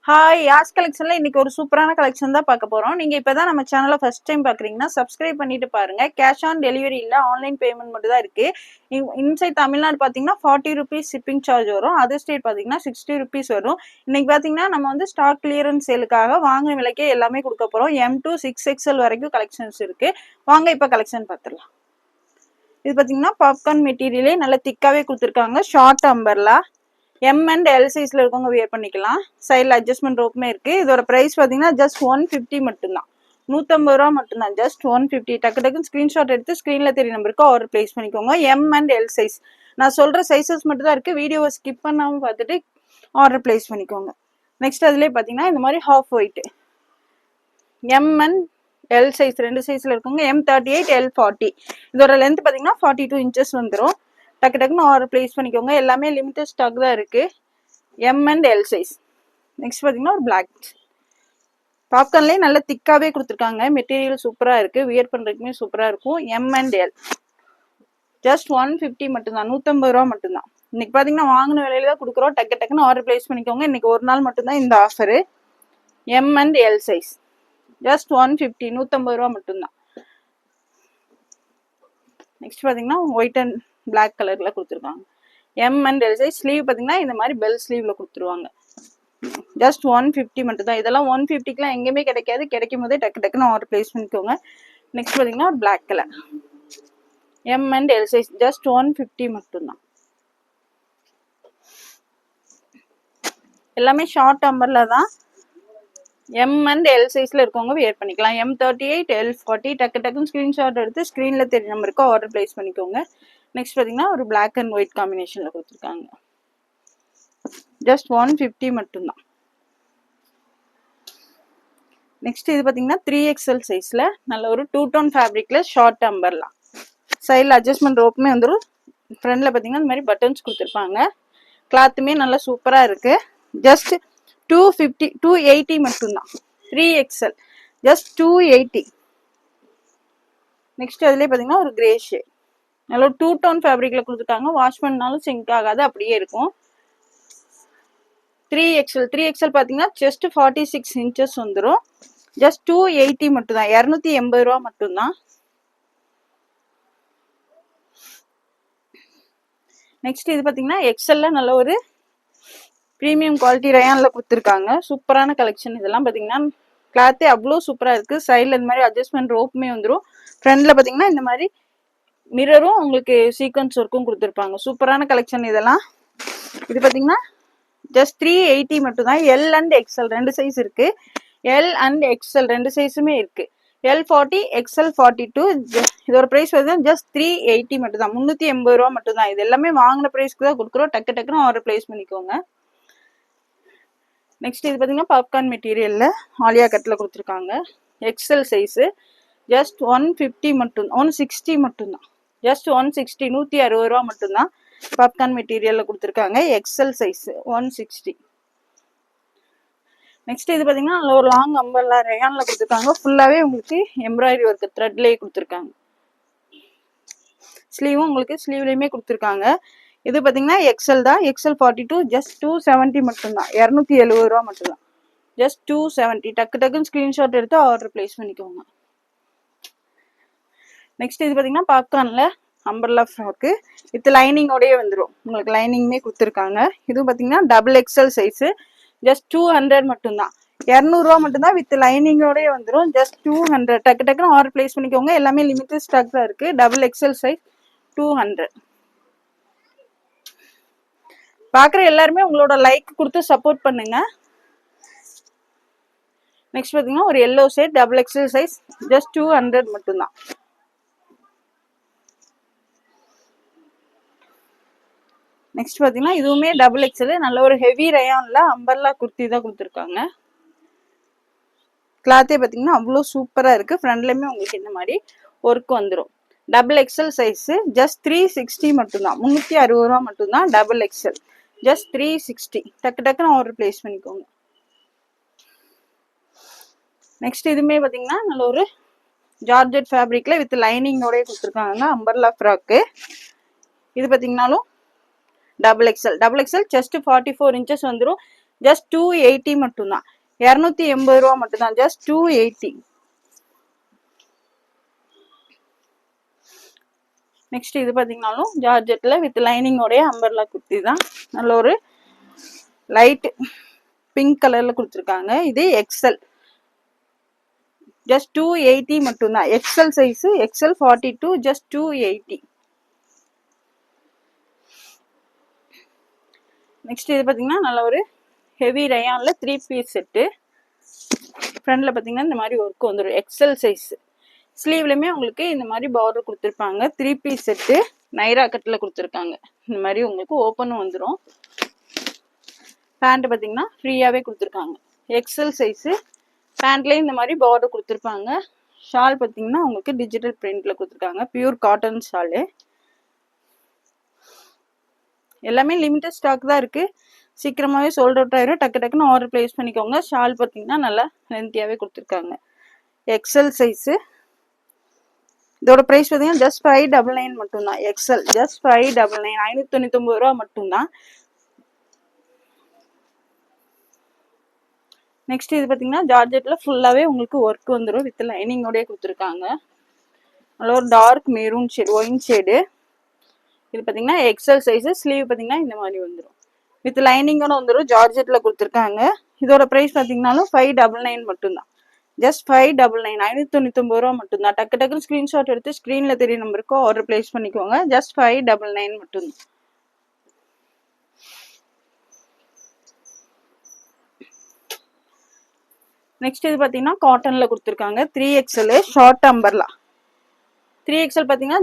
Hi யாஸ் கலெக்ஷன்ல இன்னைக்கு ஒரு சூப்பரான கலெக்ஷன் தான் பார்க்க போறோம். நீங்க இப்பதான் நம்ம சேனலை ஃபர்ஸ்ட் டைம் பாக்குறீங்கன்னா சப்ஸ்கிரைப் பண்ணிட்டு பாருங்க. கேஷ் ஆன் டெலிவரி இல்ல, ஆன்லைன் பேமெண்ட் மட்டும் தான் இருக்கு. இன்சைட் தமிழ்நாடு பாத்தீங்கன்னா 40 rupees ஷிப்பிங் சார்ஜ் வரும். அதர் ஸ்டேட் பாத்தீங்கன்னா 60 rupees வரும். இன்னைக்கு பாத்தீங்கன்னா நம்ம வந்து ஸ்டாக் கிளியரன்ஸ் சேலுக்காக வாங்கின விலைக்கே எல்லாமே கொடுக்க போறோம். M to 6XL வரைக்கும் கலெக்ஷன்ஸ் இருக்கு. வாங்க இப்ப கலெக்ஷன் பார்த்துடலாம். இது பாத்தீங்கன்னா பாப்கார்ன் மெட்டீரியலே நல்ல திக்காவே கொடுத்துருக்காங்க. Short umbrella M and L சைஸ்ல இருக்கவங்க வியர் பண்ணிக்கலாம். சைடில் அட்ஜஸ்ட்மெண்ட் ரோப்புமே இருக்கு. இதோட பிரைஸ் பார்த்தீங்கன்னா ஜஸ்ட் 150 மட்டும்தான். 150 ரூபா மட்டும்தான். ஜஸ்ட் 150. டக்குன்னு ஸ்கிரீன்ஷாட் எடுத்து ஸ்க்ரீன்ல தெரிய நம்பருக்கு ஆர்டர் பிளேஸ் பண்ணிக்கோங்க. M and L சைஸ் நான் சொல்ற சைஸஸ் மட்டும் தான் இருக்கு. வீடியோவை ஸ்கிப் பண்ணாம பார்த்துட்டு ஆர்டர் பிளேஸ் பண்ணிக்கோங்க. நெக்ஸ்ட் அதுலேயே பார்த்தீங்கன்னா இந்த மாதிரி half white M and L size ரெண்டு சைஸ்ல இருக்கவங்க M38 L40. இதோட லென்த் பார்த்தீங்கன்னா 42 inches வந்துடும். டக்குன்னு ஆர்டர் பிளேஸ் பண்ணிக்கோங்க. எல்லாமே லிமிட்டட் ஸ்டாக் தான் இருக்கு. M and L size. Next பார்த்தீங்கன்னா ஒரு பிளாக் பாப்கார்ன்லேயே நல்ல திக்காவே கொடுத்துருக்காங்க. மெட்டீரியல் சூப்பராக இருக்கு. வியர் பண்ணுறதுக்குமே சூப்பராக இருக்கும். M and L ஜஸ்ட் 150 மட்டும்தான். 150 ரூபா மட்டும்தான். இன்னைக்கு பார்த்தீங்கன்னா வாங்கின விலையில தான் கொடுக்குறோம். டக்குன்னு ஆர்டர் பிளேஸ் பண்ணிக்கோங்க. இன்னைக்கு ஒரு நாள் மட்டும்தான் இந்த offer. M and L size just 150. 150 ரூபா மட்டும்தான். நெக்ஸ்ட் பார்த்தீங்கன்னா ஒயிட் அண்ட் பிளாக் கலர்ல கொடுத்துருக்காங்க. M and L size. Sleeve பார்த்தீங்கன்னா இந்த மாதிரி பெல் ஸ்லீவ்ல கொடுத்துருவாங்க. ஜஸ்ட் 150 மட்டும் தான். இதெல்லாம் 150க்குலாம் எங்கேயுமே கிடைக்காது. கிடைக்கும் போதே டக்குன்னு ஆர்டர் பிளேஸ் பண்ணிக்கோங்க. நெக்ஸ்ட் பார்த்தீங்கன்னா ஒரு black colour M and L size just 150 மட்டும்தான். எல்லாமே ஷார்ட் அம்பர்ல தான். M and L சைஸ்ல இருக்கவங்க வியர் பண்ணிக்கலாம். M38 L40 டக்குன்னு ஸ்கிரீன்ஷாட் எடுத்து ஸ்க்ரீன்ல தெரிய நம்பருக்கு ஆர்டர் பிளேஸ் பண்ணிக்கோங்க. நெக்ஸ்ட் பார்த்தீங்கன்னா ஒரு பிளாக் அண்ட் ஒயிட் காம்பினேஷன்ல கொடுத்துருக்காங்க. ஜஸ்ட் 150 மட்டும்தான். நெக்ஸ்ட் இது பார்த்தீங்கன்னா 3XL சைஸ்ல நல்ல ஒரு 2 tone ஃபேப்ரிக்ல ஷார்ட் அம்பர்லாம். சைடில் அட்ஜஸ்ட்மெண்ட் ரோப்புமே வந்துடும். ஃப்ரண்ட்ல பார்த்தீங்கன்னா இந்த மாதிரி பட்டன்ஸ் கொடுத்துருப்பாங்க. கிளாத்துமே நல்லா சூப்பராக இருக்கு. ஜஸ்ட் 280 மட்டும்தான். 3XL just 280. நெக்ஸ்ட் அதுலேயே பார்த்தீங்கன்னா ஒரு கிரே ஷேட் நல்ல 2 tone ஃபேப்ரிக்ல கொடுத்துட்டாங்க. வாஷ் பண்ணாலும் சிங்க் ஆகாது, அப்படியே இருக்கும். 3XL பார்த்தீங்கன்னா ஜஸ்ட் 46 inches வந்துடும். ஜஸ்ட் 280 மட்டும்தான். 280 ரூபா மட்டும்தான். நெக்ஸ்ட் இது பார்த்தீங்கன்னா எக்ஸல்ல நல்ல ஒரு ப்ரீமியம் குவாலிட்டி ரயான்ல கொடுத்துருக்காங்க. சூப்பரான கலெக்ஷன். இதெல்லாம் பார்த்தீங்கன்னா கிளாத்தே அவ்வளோ சூப்பராக இருக்கு. சைடில் இந்த மாதிரி அட்ஜஸ்ட்மெண்ட் ரோப்புமே வந்துடும். ஃப்ரண்ட்ல பார்த்தீங்கன்னா இந்த மாதிரி மிரரும் உங்களுக்கு சீக்வன்ஸ் ஒர்க்கும் கொடுத்துருப்பாங்க. சூப்பரான கலெக்ஷன் இதெல்லாம். இது பார்த்தீங்கன்னா ஜஸ்ட் 380 மட்டும்தான். L and XL ரெண்டு சைஸ் இருக்கு. L and XL ரெண்டு சைஸுமே இருக்கு. L40 XL42. இதோட பிரைஸ் வந்து ஜஸ்ட் 380 மட்டும்தான். 380 ரூபா மட்டும்தான். இது எல்லாமே வாங்கின பிரைஸ்க்கு தான் கொடுக்குறோம். டக்குன்னு ஆர்டர் பிளேஸ் பண்ணிக்கோங்க. நெக்ஸ்ட் இது பார்த்தீங்கன்னா பாப்கார்ன் மெட்டீரியல்ல ஆலியா கட்ல கொடுத்துருக்காங்க. XL சைஸு ஜஸ்ட் 150 மட்டும் 160 மட்டும்தான். ஜஸ்ட் 160 160 ரூபா மட்டும்தான். பாப்கார்ன் மெட்டீரியல்ல கொடுத்துருக்காங்க. XL size 160. நெக்ஸ்ட் இது பார்த்தீங்கன்னா ஒரு லாங் அம்பர்லா ரயான்ல கொடுத்துருக்காங்க. ஃபுல்லாவே உங்களுக்கு எம்ப்ராய்டரி ஒர்க் த்ரெட்லேயே கொடுத்துருக்காங்க. ஸ்லீவும் உங்களுக்கு ஸ்லீவ்லேயுமே கொடுத்துருக்காங்க. இது பார்த்தீங்கன்னா XL தான். XL42 ஜஸ்ட் 270 மட்டும்தான். 270 ரூபா மட்டும்தான். ஜஸ்ட் 270. டக்குன்னு ஸ்கிரீன்ஷாட் எடுத்து ஆர்டர் பிளேஸ் பண்ணிக்கோங்க. நெக்ஸ்ட் இது பார்த்தீங்கன்னா பாப்கார்ன்ல அம்பர்லா ஃப்ராக்கு வித் லைனிங்கோடயே வந்துடும். உங்களுக்கு லைனிங்குமே கொடுத்துருக்காங்க. இதுவும் பார்த்தீங்கன்னா XXL சைஸு ஜஸ்ட் 200 மட்டும்தான். 200 ரூபா மட்டும்தான். வித் லைனிங்கோடயே வந்துடும். ஜஸ்ட் 200. டக்குன்னு ஆர்டர் பிளேஸ் பண்ணிக்கோங்க. எல்லாமே லிமிட்டட் ஸ்டாக் தான் இருக்கு. XXL size 200. பார்க்குற எல்லாருமே உங்களோட லைக் கொடுத்து சப்போர்ட் பண்ணுங்க. நெக்ஸ்ட் பார்த்தீங்கன்னா ஒரு yellow shade XXL size just 200 மட்டும்தான். நெக்ஸ்ட் பார்த்தீங்கன்னா இதுவுமே XXL நல்ல ஒரு ஹெவி ரயான்ல அம்பர்லா குர்த்தி தான் கொடுத்துருக்காங்க. கிளாத்தே பார்த்தீங்கன்னா அவ்வளோ சூப்பராக இருக்கு. ஃப்ரண்ட்லேயுமே உங்களுக்கு இந்த மாதிரி ஒர்க் வந்துடும். XXL சைஸு ஜஸ்ட் 360 மட்டும்தான். 360 ரூபா மட்டும்தான். XXL just 360. டக்குன்னு ஆர்டர் பிளேஸ் பண்ணிக்கோங்க. நெக்ஸ்ட் இதுவுமே பார்த்தீங்கன்னா நல்ல ஒரு ஜார்ஜெட் ஃபேப்ரிக்ல வித் லைனிங்கோடய கொடுத்துருக்காங்க. Umbrella frock. இது பார்த்தீங்கன்னாலும் XXL ஜஸ்ட் 44 inches வந்துடும். ஜஸ்ட் 280 மட்டும்தான். 280 ரூபா மட்டும்தான். ஜஸ்ட் 280. நெக்ஸ்ட் இது பாத்தீங்கன்னாலும் ஜார்ஜெட்ல வித் லைனிங்கோடைய அம்பர்லா குர்த்தி தான். நல்ல ஒரு லைட் பிங்க் கலர்ல கொடுத்துருக்காங்க. இது எக்ஸல். ஜஸ்ட் 280 மட்டும்தான். XL size, XL 42, just 280. Next இது பாத்தீங்கன்னா நல்ல ஒரு ஹெவி ரயான்ல 3 பீஸ் செட்டு. ஃப்ரண்ட்ல பாத்தீங்கன்னா இந்த மாதிரி ஒர்க் வந்துடும். XL size. ஸ்லீவ்லயுமே உங்களுக்கு இந்த மாதிரி பார்டர் கொடுத்துருப்பாங்க. 3 பீஸ் செட்டு நைரா கட்ல கொடுத்துருக்காங்க. இந்த மாதிரி உங்களுக்கு ஓப்பனும் வந்துடும். பேண்ட் பாத்தீங்கன்னா ஃப்ரீயாவே கொடுத்துருக்காங்க. XL size. பேண்ட்லயும் இந்த மாதிரி பார்டர் கொடுத்துருப்பாங்க. ஷால் பாத்தீங்கன்னா உங்களுக்கு டிஜிட்டல் பிரிண்ட்ல கொடுத்துருக்காங்க. Pure cotton Shalu. எல்லாமே லிமிட்டட் ஸ்டாக் தான் இருக்கு. சீக்கிரமாவே சோல்ட் அவுட் ஆயிரும். டக்கு டக்குன்னு ஆர்டர் பிளேஸ் பண்ணிக்கோங்க. ஷால் பாத்தீங்கன்னா நல்லா லென்த்தியாவே கொடுத்துருக்காங்க. XL size. இதோட பிரைஸ் பாத்தீங்கன்னா ஜஸ்ட் 599 மட்டும்தான். எக்ஸல் ஜஸ்ட் 599, 599 ரூபா மட்டும்தான். நெக்ஸ்ட் இது பாத்தீங்கன்னா ஜார்ஜெட்ல ஃபுல்லாவே உங்களுக்கு ஒர்க் வந்துடும். வித் லைனிங்கோடய கொடுத்துருக்காங்க. நல்ல ஒரு dark maroon shade, wine shade. இது பாத்தீங்கன்னா எக்ஸல் சைஸ். ஸ்லீவ் பாத்தீங்கன்னா இந்த மாதிரி வந்துடும். வித் லைனிங்கோட வந்துடும். ஜார்ஜெட்ல கொடுத்துருக்காங்க. இதோட பிரைஸ் பாத்தீங்கன்னாலும் 599 மட்டும்தான். ஜஸ்ட் 599, 599 ரூபா மட்டும்தான். டக்கு டக்குன்னு ஸ்கிரீன்ஷாட் எடுத்து ஸ்கிரீன்ல தெரிய நம்பருக்கு ஆர்டர் பிளேஸ் பண்ணிக்கோங்க. ஜஸ்ட் 599 மட்டும்தான். நெக்ஸ்ட் இது பாத்தீங்கன்னா காட்டன்ல கொடுத்துருக்காங்க. 3XL short umbrella. 3XL பாத்தீங்கன்னா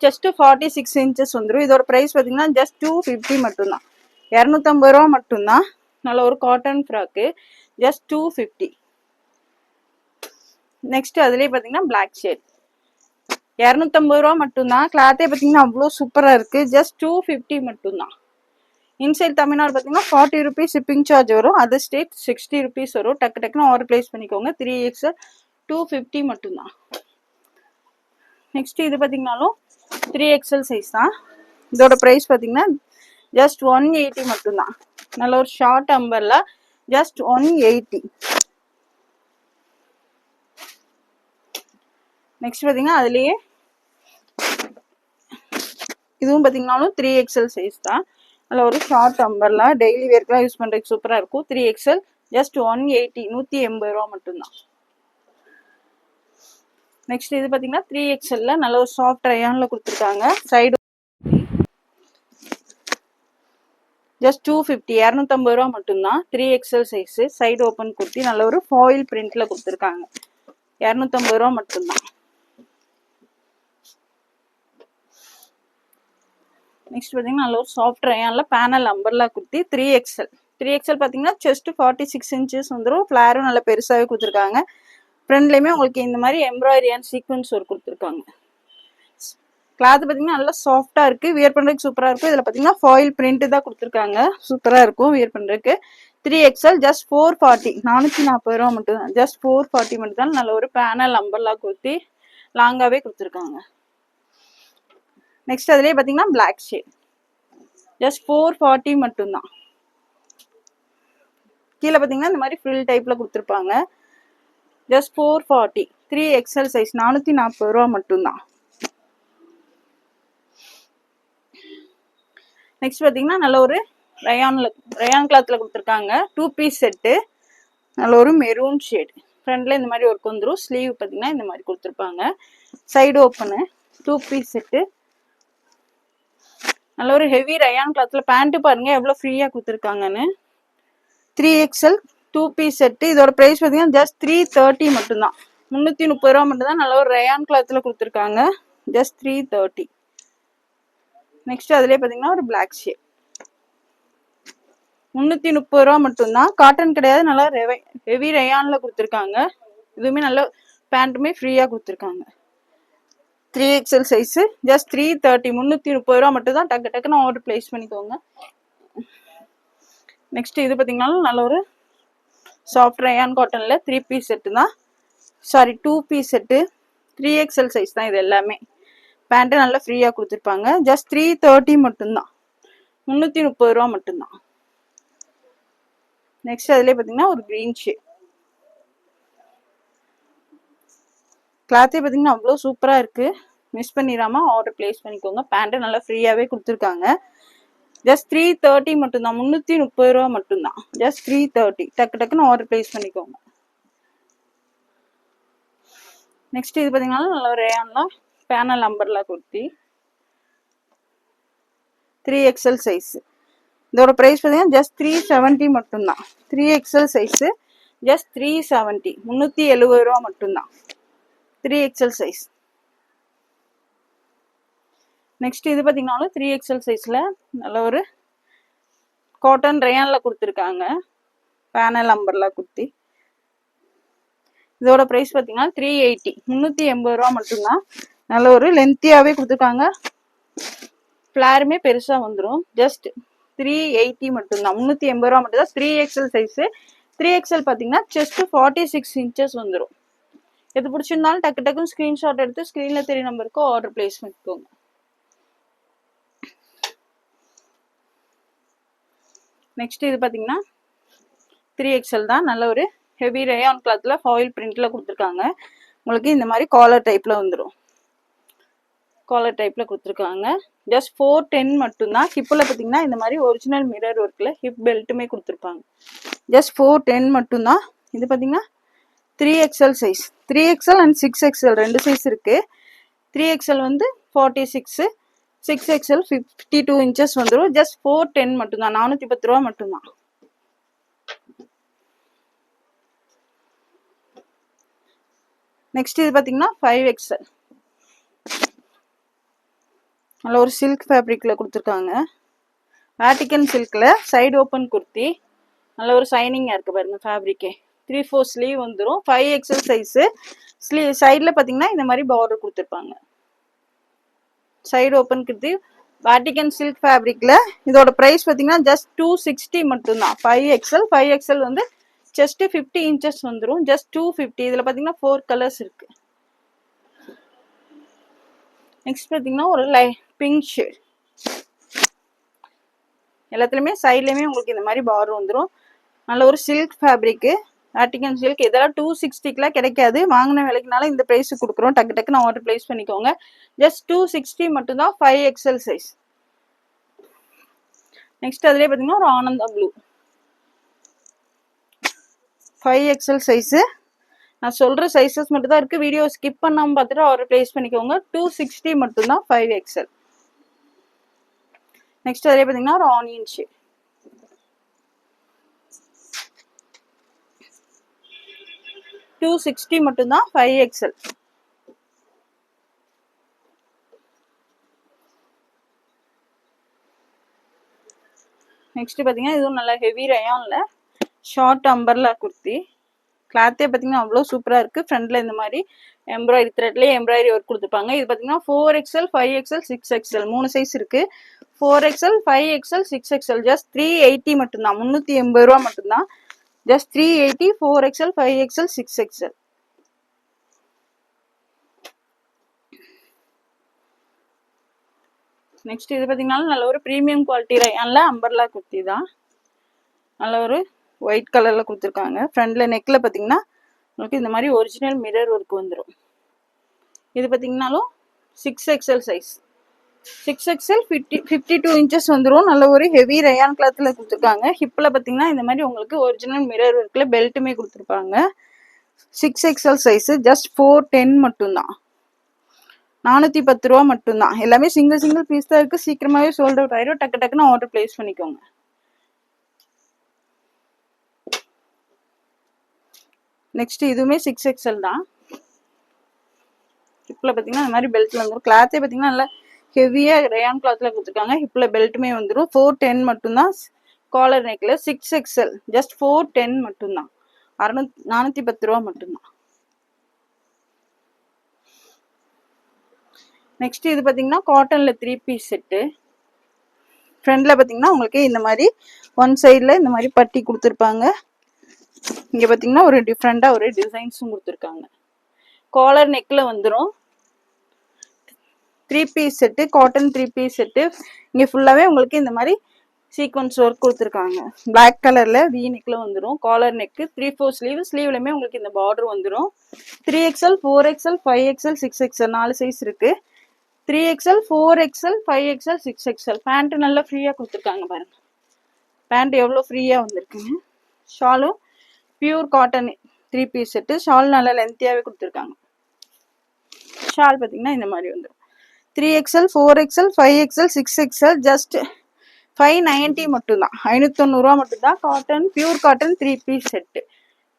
ஜஸ்ட் 46 இன்ச்சஸ் வந்துடும். இதோட பிரைஸ் பாத்தீங்கன்னா ஜஸ்ட் 250 மட்டும்தான். 250 ரூபா மட்டும்தான். நல்ல ஒரு காட்டன் ஃப்ராக்கு. ஜஸ்ட் 250. நெக்ஸ்ட் அதுலயே பாத்தீங்கன்னா பிளாக் ஷேட். 250 ரூபா மட்டும்தான். கிளாத்தே பாத்தீங்கன்னா அவ்வளோ சூப்பரா இருக்கு. ஜஸ்ட் 250 மட்டும்தான். இன்சைட் தமிழ்நாடு பாத்தீங்கன்னா 40 rupees ஷிப்பிங் சார்ஜ் வரும். அதர் ஸ்டேட் 60 rupees வரும். டக்கு டக்குன்னு ஆர்டர் பிளேஸ் பண்ணிக்கோங்க. 3XL 250 மட்டும்தான். நெக்ஸ்ட் இது பாத்தீங்கன்னாலும் 3XL சைஸ் தான். இதோட பிரைஸ் பாத்தீங்கன்னா ஜஸ்ட் 180 மட்டும்தான். நல்ல ஒரு ஷார்ட் அம்பர்ல ஜஸ்ட் 180. நெக்ஸ்ட் பாத்தீங்கன்னா அதுலயே இதுவும் பாத்தீங்கன்னாலும் 3XL சைஸ் தான். நல்ல ஒரு ஷார்ட் அம்பர்லா டெய்லி வேர்க்கெல்லாம் யூஸ் பண்றதுக்கு சூப்பரா இருக்கும். 3XL ஜஸ்ட் 180, 180 ரூபா மட்டும்தான். நெக்ஸ்ட் இது பாத்தீங்கன்னா 3XLல நல்ல ஒரு சாஃப்ட் ரயான்ல கொடுத்துருக்காங்க. சைடு ஜஸ்ட் 250, 250 ரூபா மட்டும்தான். 3XL size. Side open kurti நல்ல ஒரு ஃபாயில் பிரிண்ட்ல கொடுத்துருக்காங்க. 250 ரூபா மட்டும்தான். நெக்ஸ்ட் பாத்தீங்கன்னா நல்ல ஒரு சாஃப்ட் ரயான்ல panel umbrella kurti 3XL. 3XL பாத்தீங்கன்னா செஸ்ட் 46 இன்ச்சஸ் வந்துடும். ஃபிளாரும் நல்ல பெருசாவே கொடுத்துருக்காங்க. ஃப்ரண்ட்லயுமே உங்களுக்கு இந்த மாதிரி எம்ப்ராய்டரி அண்ட் சீக்வன்ஸ் ஒர்க் கொடுத்துருக்காங்க. கிளாத் பாத்தீங்கன்னா நல்லா சாஃப்டா இருக்கு. வியர் பண்றதுக்கு சூப்பரா இருக்கும். இதுல பாத்தீங்கன்னா ஃபாயில் பிரிண்ட் தான் கொடுத்துருக்காங்க. சூப்பரா இருக்கும் வியர் பண்றதுக்கு. 3XL ஜஸ்ட் 440, 440 ரூபா மட்டும் தான். ஜஸ்ட் 440 மட்டும் தான். நல்ல ஒரு பேனல் அம்பர்லா குர்த்தி லாங்காவே கொடுத்துருக்காங்க. நெக்ஸ்ட் அதுலயே பாத்தீங்கன்னா பிளாக் ஷேட். ஜஸ்ட் 440 மட்டும்தான். கீழே பாத்தீங்கன்னா இந்த மாதிரி ஃப்ரில் டைப்ல கொடுத்துருப்பாங்க. ஜஸ்ட் 440. 3XL சைஸ் 440 ரூபா மட்டும்தான். நெக்ஸ்ட் பாத்தீங்கன்னா நல்ல ஒரு ரயான் கிளாத்ல கொடுத்துருக்காங்க. 2 பீஸ் செட்டு. நல்ல ஒரு மெரூன் ஷேட். ஃப்ரண்ட்ல இந்த மாதிரி ஒர்க் வந்துடும். ஸ்லீவ் பாத்தீங்கன்னா இந்த மாதிரி கொடுத்துருப்பாங்க. Side open. 2 piece set. நல்ல ஒரு ஹெவி ரயான் கிளாத்ல பேண்ட் பாருங்க எவ்வளவு ஃப்ரீயா கொடுத்துருக்காங்கன்னு. 3XL 2 piece set. இதோட பிரைஸ் பாத்தீங்கன்னா ஜஸ்ட் 330 மட்டும்தான். 330 ரூபா மட்டும்தான். நல்ல ஒரு ரயான் கிளாத்ல கொடுத்துருக்காங்க. ஜஸ்ட் 330. நெக்ஸ்ட் அதுலயே பாத்தீங்கன்னா ஒரு பிளாக் ஷேட். 330 ரூபா மட்டும்தான். காட்டன் கிடையாது. நல்லா ஹெவி ரயான்ல கொடுத்துருக்காங்க. இதுவுமே நல்ல பேண்ட்டுமே ஃப்ரீயா கொடுத்துருக்காங்க. 3XL size. ஜஸ்ட் 330, 330 ரூபா மட்டும் தான். டக்கு டக்குன்னு ஆர்டர் பிளேஸ் பண்ணிக்கோங்க. நெக்ஸ்ட் இது பாத்தீங்கன்னா நல்ல ஒரு சாஃப்ட் ரயான் காட்டன்ல 3 பீஸ் செட்டு தான். Sorry 2 piece set. 3XL size தான் இது எல்லாமே. பேண்ட் நல்லா ஃப்ரீயா கொடுத்துருப்பாங்க. ஜஸ்ட் 330 மட்டும்தான். 330 ரூபா மட்டும்தான். நெக்ஸ்ட் அதுலேயே பார்த்தீங்கன்னா ஒரு க்ரீன் ஷேட். கிளாத்தே பார்த்தீங்கன்னா அவ்வளோ சூப்பராக இருக்குது. மிஸ் பண்ணிடாமல் ஆர்டர் பிளேஸ் பண்ணிக்கோங்க. பேண்ட்டு நல்லா ஃப்ரீயாகவே கொடுத்துருக்காங்க. ஜஸ்ட் 330 மட்டும்தான், 330 ரூபா மட்டும்தான். ஜஸ்ட் 330. டக்கு டக்குன்னு ஆர்டர் பிளேஸ் பண்ணிக்கோங்க. நெக்ஸ்ட் இது பார்த்தீங்கன்னா நல்ல ஒரு ரேயான்லாம் panel umbrella kurti 3XL size. இதோட ப்ரைஸ் பார்த்தீங்கன்னா ஜஸ்ட் 370 மட்டும்தான். 3XL சைஸு ஜஸ்ட் 370, 370 ரூபா மட்டும்தான். 3XL size. நெக்ஸ்ட் இது பார்த்தீங்கன்னாலும் 3XL சைஸில் நல்ல ஒரு காட்டன் ரேயானில் கொடுத்துருக்காங்க. Panel umbrella kurti. இதோட ப்ரைஸ் பார்த்தீங்கன்னா 380, 380 ரூபா மட்டும்தான். நல்ல ஒரு லென்த்தியாகவே கொடுத்துருக்காங்க. ஃப்ளாருமே பெருசாக வந்துடும். ஜஸ்ட் 380 மட்டும்தான், 380 ரூபா மட்டும்தான். 3XL size. 3XL பார்த்தீங்கன்னா செஸ்ட் 46 இன்ச்சஸ் வந்துடும். எது பிடிச்சிருந்தாலும் டக்கு டக்குன்னு ஸ்க்ரீன்ஷாட் எடுத்து ஸ்க்ரீனில் தெரிய நம்பருக்கு ஆர்டர் பிளேஸ் பண்ணிக்கோங்க. நெக்ஸ்ட் இது பார்த்தீங்கன்னா 3XL தான். நல்ல ஒரு ஹெவி ரேயான் கிளாத்தில் ஃபாயில் பிரிண்டில் கொடுத்துருக்காங்க. உங்களுக்கு இந்த மாதிரி காலர் டைப்பில் வந்துடும். காலர் டைப்பில் கொடுத்துருக்காங்க. ஜஸ்ட் 410 மட்டும்தான். ஹிப்பில் பார்த்தீங்கன்னா இந்த மாதிரி ஒரிஜினல் மிரர் ஒர்க்கில் ஹிப் பெல்ட்டுமே கொடுத்துருப்பாங்க. ஜஸ்ட் 410 மட்டும்தான். இது பார்த்தீங்கன்னா 3XL size. 3XL and 6XL ரெண்டு சைஸ் இருக்குது. 3XL வந்து 46, 6XL 52 இன்ச்சஸ் வந்துடும். ஜஸ்ட் 410 மட்டும்தான், 410 ரூபா மட்டும்தான். நெக்ஸ்ட் இது பார்த்தீங்கன்னா 5XL. நல்ல ஒரு சில்க் ஃபேப்ரிக்கில் கொடுத்துருக்காங்க. Vatican சில்கில் side open kurti. நல்ல ஒரு சைனிங்காக இருக்குது பாருங்கள் ஃபேப்ரிக்கே. 3/4 ஸ்லீவ் வந்துடும். 5XL size. சைடில் பார்த்தீங்கன்னா இந்த மாதிரி பார்டர் கொடுத்துருப்பாங்க. Side open kurti Vatican silk ஃபேப்ரிக்கில். இதோட ப்ரைஸ் பார்த்தீங்கன்னா ஜஸ்ட் 260 மட்டும்தான். 5XL வந்து ஜஸ்ட் 50 இன்ச்சஸ் வந்துடும். ஜஸ்ட் 250. இதில் பார்த்தீங்கன்னா 4 கலர்ஸ் இருக்குது. நெக்ஸ்ட் பார்த்தீங்கன்னா ஒரு பிங்க் ஷேட். எல்லாத்துலேயுமே சைட்லேயுமே உங்களுக்கு இந்த மாதிரி பார்டர் வந்துடும். நல்ல ஒரு சில்க் ஃபேப்ரிக்கு, வேட்டிக்கன் சில்க். இதெல்லாம் 260 கிடைக்காது. வாங்கின விலைக்குனால இந்த ப்ரைஸுக்கு கொடுக்குறோம். டக்கு டக்குன்னு ஆர்டர் பிளேஸ் பண்ணிக்கோங்க. ஜஸ்ட் 260 மட்டும்தான். 5XL size. நெக்ஸ்ட் அதுலேயே பார்த்தீங்கன்னா ஒரு ஆனந்தா ப்ளூ 5XL சைஸு. நான் சொல்கிற சைஸஸ் மட்டும் தான் இருக்குது. வீடியோ ஸ்கிப் பண்ணாமல் பார்த்துட்டு ஆர்டர் பிளேஸ் பண்ணிக்கோங்க. 260 மட்டும்தான். 5XL. நெக்ஸ்ட் அதே பார்த்தீங்கன்னா ஒரு ஆனியன் ஷேட். $260 மட்டும்தான். 5XL. நெக்ஸ்ட் பார்த்தீங்கன்னா இதுவும் நல்லா ஹெவி ரயான்ல ஷார்ட் அம்பர்லா குர்த்தி. கிளாத்தே பார்த்தீங்கன்னா அவ்வளோ சூப்பராக இருக்குது. ஃப்ரண்ட்ல இந்த மாதிரி எம்ப்ராய்டரி த்ரெட்லேயே எம்ப்ராய்டரி ஒர்க் கொடுத்துருப்பாங்க. இது பார்த்தீங்கன்னா 4XL, 5XL, 6XL 3 சைஸ் இருக்குது. 4XL, 5XL, 6XL ஜஸ்ட் 380 மட்டும்தான். 380 ரூபா மட்டும்தான். Just 380. 4XL, 5XL, 6XL. Next இது பார்த்தீங்கன்னா நல்ல ஒரு ப்ரீமியம் குவாலிட்டி ரயான்ல அம்பர்லா குர்த்தி தான். நல்ல ஒரு ஒயிட் கலரில் கொடுத்துருக்காங்க. ஃப்ரண்டில் நெக்கில் பார்த்தீங்கன்னா உங்களுக்கு இந்த மாதிரி ஒரிஜினல் மிரர் ஒர்க் வந்துடும். இது பார்த்தீங்கன்னாலும் 6XL சைஸ். 6XL 52 இன்ச்சஸ் வந்துடும். நல்ல ஒரு ஹெவி ரயான் கிளாத்தில் கொடுத்துருக்காங்க. ஹிப்பில் பார்த்தீங்கன்னா இந்த மாதிரி உங்களுக்கு ஒரிஜினல் மிரர் ஒர்க்கில் பெல்ட்டுமே கொடுத்துருப்பாங்க. 6XL size. ஜஸ்ட் 410 மட்டும்தான். 410 ரூபா மட்டும்தான். எல்லாமே சிங்கிள் பீஸ் தான் இருக்குது. சீக்கிரமாகவே சோல்ட் அவுட் ஆயிடும். டக்கு டக்குன்னு ஆர்டர் பிளேஸ் பண்ணிக்கோங்க. நெக்ஸ்ட் இதுவுமே 6XL தான். ஹிப்பில் பார்த்தீங்கன்னா இந்த மாதிரி பெல்ட் வந்துடும். கிளாத்தே பார்த்தீங்கன்னா நல்லா ஹெவியாக ரயான் கிளாத்தில் கொடுத்துருக்காங்க. ஹிப்பில் பெல்ட்டுமே வந்துடும். 410 மட்டும்தான். காலர் நெக்கில் 6XL. ஜஸ்ட் 410 மட்டும்தான். 410 ரூபா மட்டும்தான். நெக்ஸ்ட் இது பார்த்தீங்கன்னா காட்டனில் 3 பீஸ் செட்டு. ஃப்ரண்டில் பார்த்தீங்கன்னா உங்களுக்கு இந்த மாதிரி ஒன் சைடில் இந்த மாதிரி பட்டி கொடுத்துருப்பாங்க. இங்கே பார்த்தீங்கன்னா ஒரு டிஃப்ரெண்ட்டாக ஒரு டிசைன்ஸும் கொடுத்துருக்காங்க. காலர் நெக்கில் வந்துடும். 3 piece set, cotton 3 piece set. இங்கே ஃபுல்லாகவே உங்களுக்கு இந்த மாதிரி சீக்வன்ஸ் ஒர்க் கொடுத்துருக்காங்க. பிளாக் கலர்ல வி நெக்ல வந்துடும். Collar neck 3/4 sleeve. ஸ்லீவ்லயுமே உங்களுக்கு இந்த பார்டர் வந்துடும். 3XL 4XL 5XL 6XL 4 size இருக்கு. 3XL 4XL 5XL 6XL. Pant நல்லா ஃப்ரீயா கொடுத்துருக்காங்க பாருங்க. பேண்ட் எவ்வளோ ஃப்ரீயா வந்திருக்குங்க. ஷாலும் pure cotton 3 piece set. Shawl நல்லா லென்த்தியாவே கொடுத்துருக்காங்க. ஷால் பார்த்தீங்கன்னா இந்த மாதிரி வந்துடும். 3XL 4XL 5XL 6XL just 590 மட்டும்தான். 590 மட்டும்தான். Cotton pure cotton 3 piece set.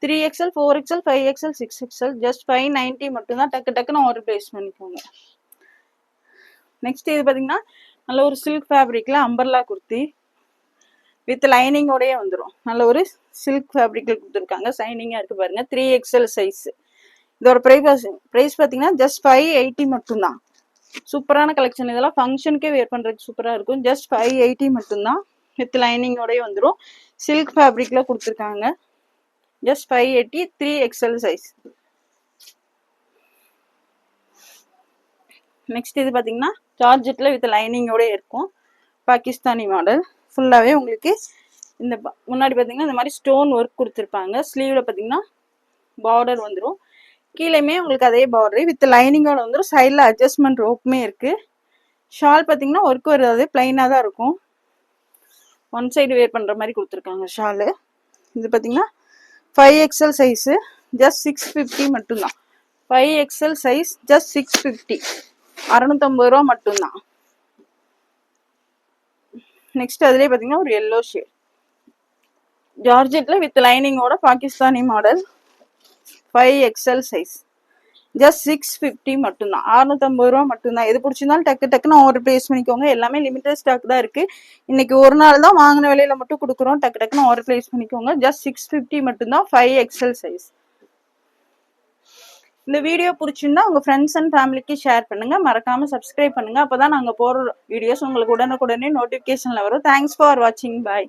3XL 4XL 5XL 6XL just 590 மட்டும்தான். டக்கு டக்குன்னு ஆர்டர் பிளேஸ் பண்ணிக்கோங்க. நெக்ஸ்ட் இது பார்த்தீங்கன்னா நல்ல ஒரு சில்க் ஃபேப்ரிக்ல அம்பர்லா குர்த்தி வித் லைனிங்கோடய வந்துடும். நல்ல ஒரு சில்க் ஃபேப்ரிக்ல கொடுத்துருக்காங்க. சைனிங்காக இருக்கு பாருங்க. 3XL size. இதோட ப்ரைஸ் பார்த்தீங்கன்னா ஜஸ்ட் 580 மட்டும்தான். சூப்பரான கலெக்ஷன். இதெல்லாம் ஃபங்க்ஷனுக்கே வேர் பண்ணுறதுக்கு சூப்பராக இருக்கும். ஜஸ்ட் 580 மட்டும்தான். வித் லைனிங்கோடய வந்துடும். சில்க் ஃபேப்ரிக்ல கொடுத்துருக்காங்க. ஜஸ்ட் 580. 3XL size. நெக்ஸ்ட் இது பார்த்தீங்கன்னா ஜார்ஜெட்டில் வித் லைனிங்கோட இருக்கும். பாகிஸ்தானி மாடல். ஃபுல்லாகவே உங்களுக்கு இந்த முன்னாடி பார்த்தீங்கன்னா இந்த மாதிரி ஸ்டோன் ஒர்க் கொடுத்துருப்பாங்க. ஸ்லீவில் பார்த்தீங்கன்னா பார்டர் வந்துடும். கீழேயுமே உங்களுக்கு அதே பார்டர் வித் லைனிங்கோட வந்துடும். சைடில் அட்ஜஸ்ட்மெண்ட் ரோப்புமே இருக்குது. ஷால் பார்த்தீங்கன்னா ஒர்க் வராது, பிளைனாக தான் இருக்கும். ஒன் சைடு வேர் பண்ணுற மாதிரி கொடுத்துருக்காங்க ஷாலு. இது பார்த்தீங்கன்னா 5XL சைஸு ஜஸ்ட் 650 மட்டும்தான். 5XL size just 650. 650 ரூபா மட்டும்தான். நெக்ஸ்ட் அதுலேயே பார்த்தீங்கன்னா ஒரு எல்லோ ஷேட் ஜார்ஜெட்டில் வித் லைனிங்கோட Pakistani model. 5XL size just 650 மட்டும்தான். 650 ரூபா மட்டும்தான். எது பிடிச்சிருந்தாலும் டக்கு டக்குன்னு ஆர்டர் பிளேஸ் பண்ணிக்கோங்க. எல்லாமே லிமிடெட் ஸ்டாக் தான் இருக்கு. இன்னைக்கு ஒரு நாள் தான் வாங்கின விலையில மட்டும் கொடுக்குறோம். டக்கு டக்குன்னு ஆர்டர் பிளேஸ் பண்ணிக்கோங்க. ஜஸ்ட் 650 மட்டும்தான். 5XL size. இந்த வீடியோ பிடிச்சிருந்தா உங்க ஃப்ரெண்ட்ஸ் அண்ட் ஃபேமிலிக்கு ஷேர் பண்ணுங்க. மறக்காம சப்ஸ்கிரைப் பண்ணுங்க. அப்பதான் நாங்க போற வீடியோஸ் உங்களுக்கு உடனுக்குடனே நோட்டிபிகேஷன்ல வரும். தேங்க்ஸ் ஃபார் வாட்சிங். பாய்.